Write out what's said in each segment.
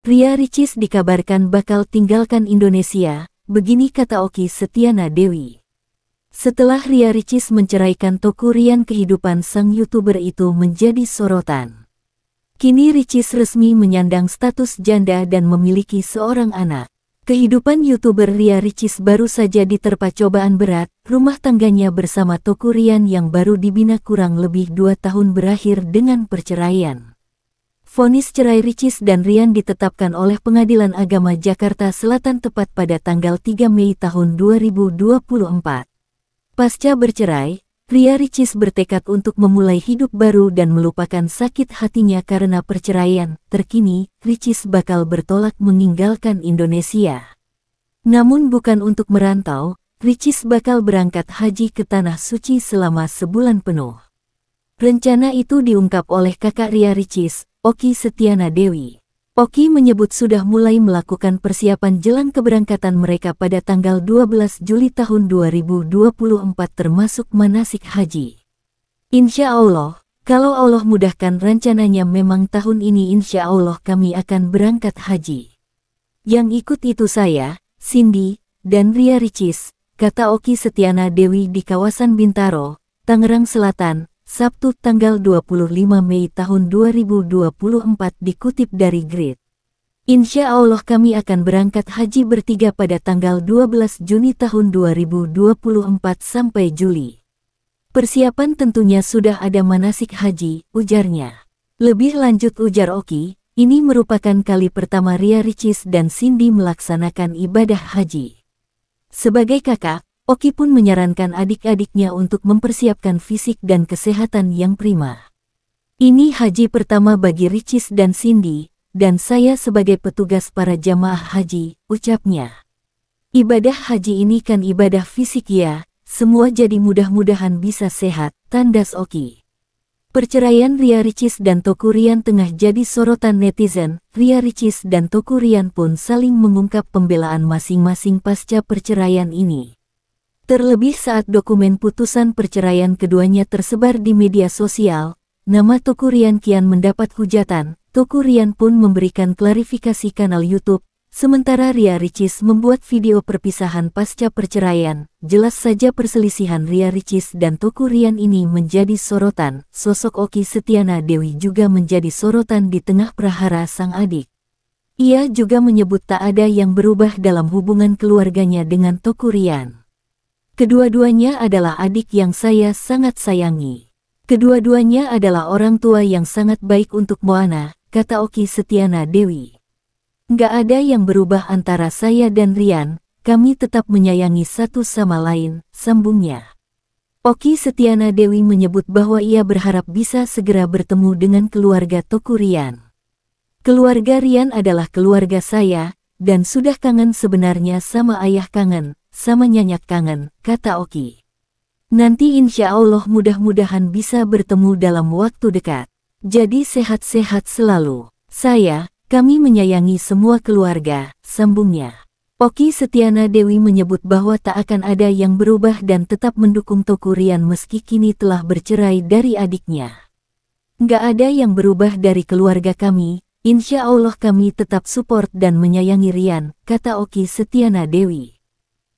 Ria Ricis dikabarkan bakal tinggalkan Indonesia, begini kata Okky Setiana Dewi. Setelah Ria Ricis menceraikan Teuku Ryan, kehidupan sang YouTuber itu menjadi sorotan. Kini Ricis resmi menyandang status janda dan memiliki seorang anak. Kehidupan YouTuber Ria Ricis baru saja diterpa cobaan berat, rumah tangganya bersama Teuku Ryan yang baru dibina kurang lebih 2 tahun berakhir dengan perceraian. Vonis cerai Ricis dan Ryan ditetapkan oleh Pengadilan Agama Jakarta Selatan tepat pada tanggal 3 Mei tahun 2024. Pasca bercerai, Ria Ricis bertekad untuk memulai hidup baru dan melupakan sakit hatinya karena perceraian. Terkini, Ricis bakal bertolak meninggalkan Indonesia. Namun bukan untuk merantau, Ricis bakal berangkat haji ke Tanah Suci selama sebulan penuh. Rencana itu diungkap oleh kakak Ria Ricis, Okky Setiana Dewi. Okky menyebut sudah mulai melakukan persiapan jelang keberangkatan mereka pada tanggal 12 Juli tahun 2024 termasuk manasik haji. Insya Allah, kalau Allah mudahkan rencananya memang tahun ini insya Allah kami akan berangkat haji. Yang ikut itu saya, Cindy, dan Ria Ricis, kata Okky Setiana Dewi di kawasan Bintaro, Tangerang Selatan, Sabtu tanggal 25 Mei tahun 2024 dikutip dari Grid. Insya Allah kami akan berangkat haji bertiga pada tanggal 12 Juni tahun 2024 sampai Juli. Persiapan tentunya sudah ada manasik haji, ujarnya. Lebih lanjut ujar Okky, ini merupakan kali pertama Ria Ricis dan Cindy melaksanakan ibadah haji. Sebagai kakak, Okky pun menyarankan adik-adiknya untuk mempersiapkan fisik dan kesehatan yang prima. Ini haji pertama bagi Ricis dan Cindy, dan saya sebagai petugas para jamaah haji, ucapnya. Ibadah haji ini kan ibadah fisik ya, semua jadi mudah-mudahan bisa sehat, tandas Okky. Perceraian Ria Ricis dan Teuku Ryan tengah jadi sorotan netizen. Ria Ricis dan Teuku Ryan pun saling mengungkap pembelaan masing-masing pasca perceraian ini. Terlebih saat dokumen putusan perceraian keduanya tersebar di media sosial, nama Teuku Ryan kian mendapat hujatan. Teuku Ryan pun memberikan klarifikasi kanal YouTube, sementara Ria Ricis membuat video perpisahan pasca perceraian. Jelas saja perselisihan Ria Ricis dan Teuku Ryan ini menjadi sorotan. Sosok Okky Setiana Dewi juga menjadi sorotan di tengah prahara sang adik. Ia juga menyebut tak ada yang berubah dalam hubungan keluarganya dengan Teuku Ryan. Kedua-duanya adalah adik yang saya sangat sayangi. Kedua-duanya adalah orang tua yang sangat baik untuk Moana, kata Okky Setiana Dewi. Nggak ada yang berubah antara saya dan Ryan, kami tetap menyayangi satu sama lain, sambungnya. Okky Setiana Dewi menyebut bahwa ia berharap bisa segera bertemu dengan keluarga Teuku Ryan. Keluarga Ryan adalah keluarga saya, dan sudah kangen sebenarnya sama ayah kangen, sama nyanyak kangen, kata Okky. Nanti insya Allah mudah-mudahan bisa bertemu dalam waktu dekat. Jadi sehat-sehat selalu. Kami menyayangi semua keluarga, sambungnya. Okky Setiana Dewi menyebut bahwa tak akan ada yang berubah dan tetap mendukung Teuku Ryan meski kini telah bercerai dari adiknya. Nggak ada yang berubah dari keluarga kami, insya Allah kami tetap support dan menyayangi Ryan, kata Okky Setiana Dewi.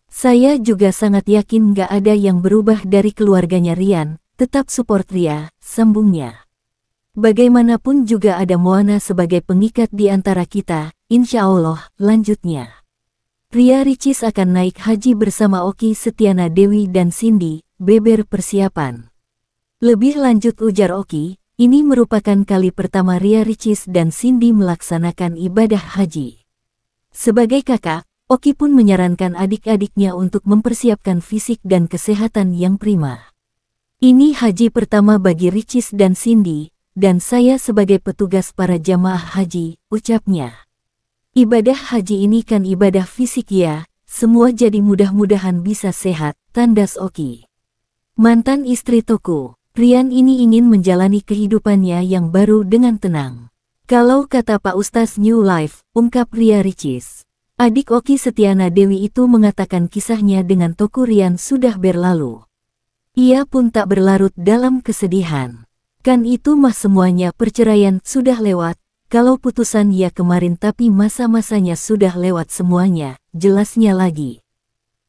Saya juga sangat yakin nggak ada yang berubah dari keluarganya Ryan, tetap support Ria, sambungnya. Bagaimanapun juga ada Moana sebagai pengikat di antara kita, insya Allah, lanjutnya. Ria Ricis akan naik haji bersama Okky Setiana Dewi dan Cindy, beber persiapan. Lebih lanjut ujar Okky, ini merupakan kali pertama Ria Ricis dan Cindy melaksanakan ibadah haji. Sebagai kakak, Okky pun menyarankan adik-adiknya untuk mempersiapkan fisik dan kesehatan yang prima. Ini haji pertama bagi Ricis dan Cindy, dan saya sebagai petugas para jamaah haji, ucapnya. Ibadah haji ini kan ibadah fisik ya, semua jadi mudah-mudahan bisa sehat, tandas Okky. Mantan istri Teuku Ryan ini ingin menjalani kehidupannya yang baru dengan tenang. Kalau kata Pak Ustaz New Life, ungkap Ria Ricis. Adik Okky Setiana Dewi itu mengatakan kisahnya dengan Teuku Ryan sudah berlalu. Ia pun tak berlarut dalam kesedihan. Kan itu mah semuanya perceraian sudah lewat, kalau putusan ya kemarin tapi masa-masanya sudah lewat semuanya, jelasnya lagi.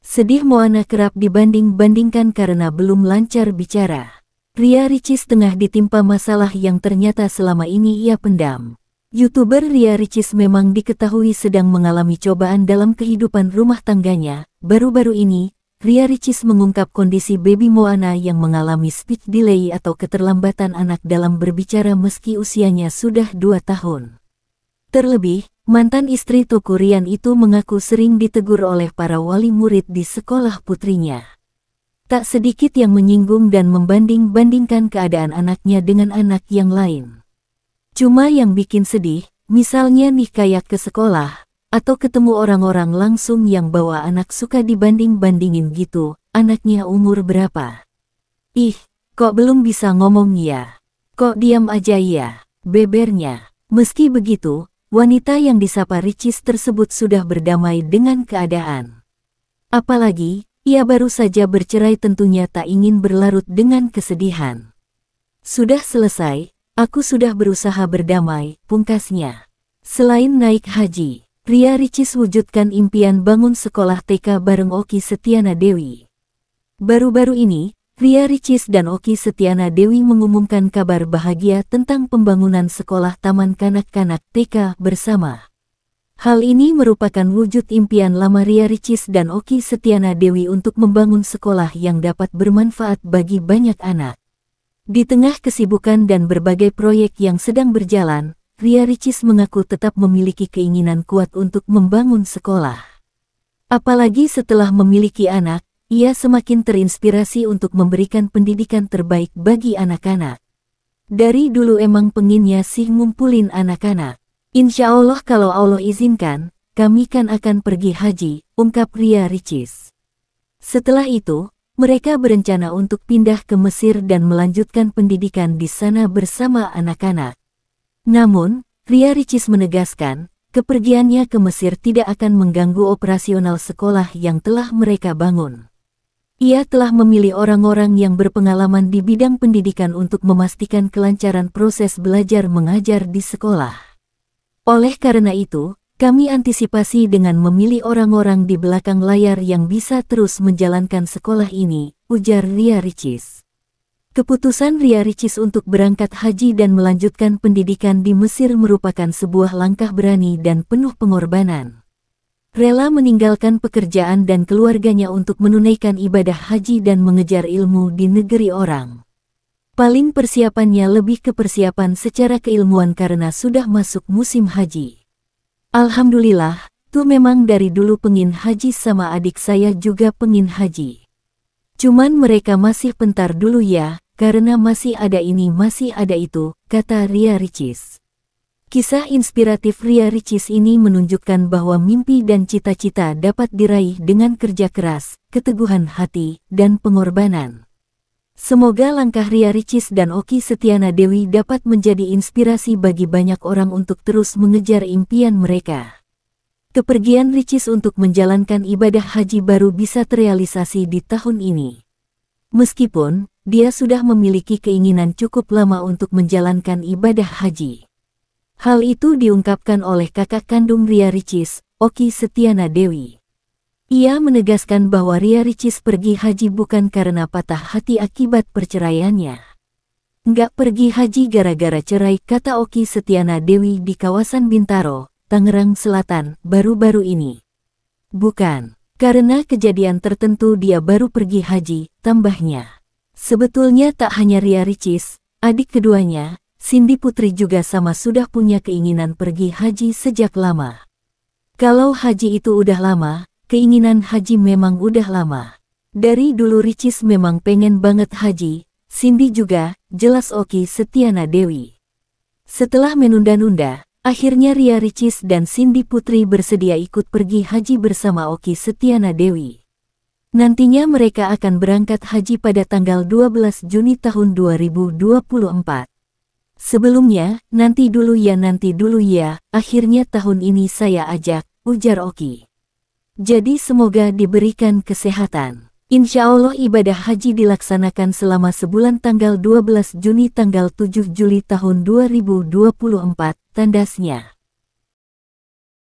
Sedih Moana kerap dibanding-bandingkan karena belum lancar bicara. Ria Ricis tengah ditimpa masalah yang ternyata selama ini ia pendam. YouTuber Ria Ricis memang diketahui sedang mengalami cobaan dalam kehidupan rumah tangganya. Baru-baru ini, Ria Ricis mengungkap kondisi baby Moana yang mengalami speech delay atau keterlambatan anak dalam berbicara meski usianya sudah 2 tahun. Terlebih, mantan istri Teuku Ryan itu mengaku sering ditegur oleh para wali murid di sekolah putrinya. Tak sedikit yang menyinggung dan membanding-bandingkan keadaan anaknya dengan anak yang lain. Cuma yang bikin sedih, misalnya nih kayak ke sekolah, atau ketemu orang-orang langsung yang bawa anak suka dibanding-bandingin gitu, anaknya umur berapa? Ih, kok belum bisa ngomong ya? Kok diam aja ya? Bebernya. Meski begitu, wanita yang disapa Ricis tersebut sudah berdamai dengan keadaan. Apalagi, ia baru saja bercerai tentunya tak ingin berlarut dengan kesedihan. Sudah selesai, aku sudah berusaha berdamai, pungkasnya. Selain naik haji, Ria Ricis wujudkan impian bangun sekolah TK bareng Okky Setiana Dewi. Baru-baru ini, Ria Ricis dan Okky Setiana Dewi mengumumkan kabar bahagia tentang pembangunan sekolah taman kanak-kanak TK bersama. Hal ini merupakan wujud impian lama Ria Ricis dan Okky Setiana Dewi untuk membangun sekolah yang dapat bermanfaat bagi banyak anak. Di tengah kesibukan dan berbagai proyek yang sedang berjalan, Ria Ricis mengaku tetap memiliki keinginan kuat untuk membangun sekolah. Apalagi setelah memiliki anak, ia semakin terinspirasi untuk memberikan pendidikan terbaik bagi anak-anak. Dari dulu emang pengennya sih ngumpulin anak-anak. Insya Allah kalau Allah izinkan, kami kan akan pergi haji, ungkap Ria Ricis. Setelah itu, mereka berencana untuk pindah ke Mesir dan melanjutkan pendidikan di sana bersama anak-anak. Namun, Ria Ricis menegaskan, kepergiannya ke Mesir tidak akan mengganggu operasional sekolah yang telah mereka bangun. Ia telah memilih orang-orang yang berpengalaman di bidang pendidikan untuk memastikan kelancaran proses belajar mengajar di sekolah. Oleh karena itu, kami antisipasi dengan memilih orang-orang di belakang layar yang bisa terus menjalankan sekolah ini, ujar Ria Ricis. Keputusan Ria Ricis untuk berangkat haji dan melanjutkan pendidikan di Mesir merupakan sebuah langkah berani dan penuh pengorbanan. Rela meninggalkan pekerjaan dan keluarganya untuk menunaikan ibadah haji dan mengejar ilmu di negeri orang. Paling persiapannya lebih ke persiapan secara keilmuan karena sudah masuk musim haji. Alhamdulillah, tuh memang dari dulu pengin haji sama adik saya juga pengin haji. Cuman mereka masih pentar dulu ya, karena masih ada ini masih ada itu, kata Ria Ricis. Kisah inspiratif Ria Ricis ini menunjukkan bahwa mimpi dan cita-cita dapat diraih dengan kerja keras, keteguhan hati, dan pengorbanan. Semoga langkah Ria Ricis dan Okky Setiana Dewi dapat menjadi inspirasi bagi banyak orang untuk terus mengejar impian mereka. Kepergian Ricis untuk menjalankan ibadah haji baru bisa terrealisasi di tahun ini. Meskipun, dia sudah memiliki keinginan cukup lama untuk menjalankan ibadah haji. Hal itu diungkapkan oleh kakak kandung Ria Ricis, Okky Setiana Dewi. Ia menegaskan bahwa Ria Ricis pergi haji bukan karena patah hati akibat perceraiannya. Nggak pergi haji gara-gara cerai, kata Okky Setiana Dewi di kawasan Bintaro, Tangerang Selatan, baru-baru ini. Bukan, karena kejadian tertentu dia baru pergi haji, tambahnya. Sebetulnya tak hanya Ria Ricis, adik keduanya, Cindy Putri juga sama sudah punya keinginan pergi haji sejak lama. Kalau haji itu udah lama, keinginan haji memang udah lama. Dari dulu Ricis memang pengen banget haji, Cindy juga, jelas Okky Setiana Dewi. Setelah menunda-nunda, akhirnya Ria Ricis dan Cindy Putri bersedia ikut pergi haji bersama Okky Setiana Dewi. Nantinya mereka akan berangkat haji pada tanggal 12 Juni tahun 2024. Sebelumnya, nanti dulu ya, akhirnya tahun ini saya ajak, ujar Okky. Jadi semoga diberikan kesehatan. Insya Allah ibadah haji dilaksanakan selama sebulan tanggal 12 Juni tanggal 7 Juli tahun 2024, tandasnya.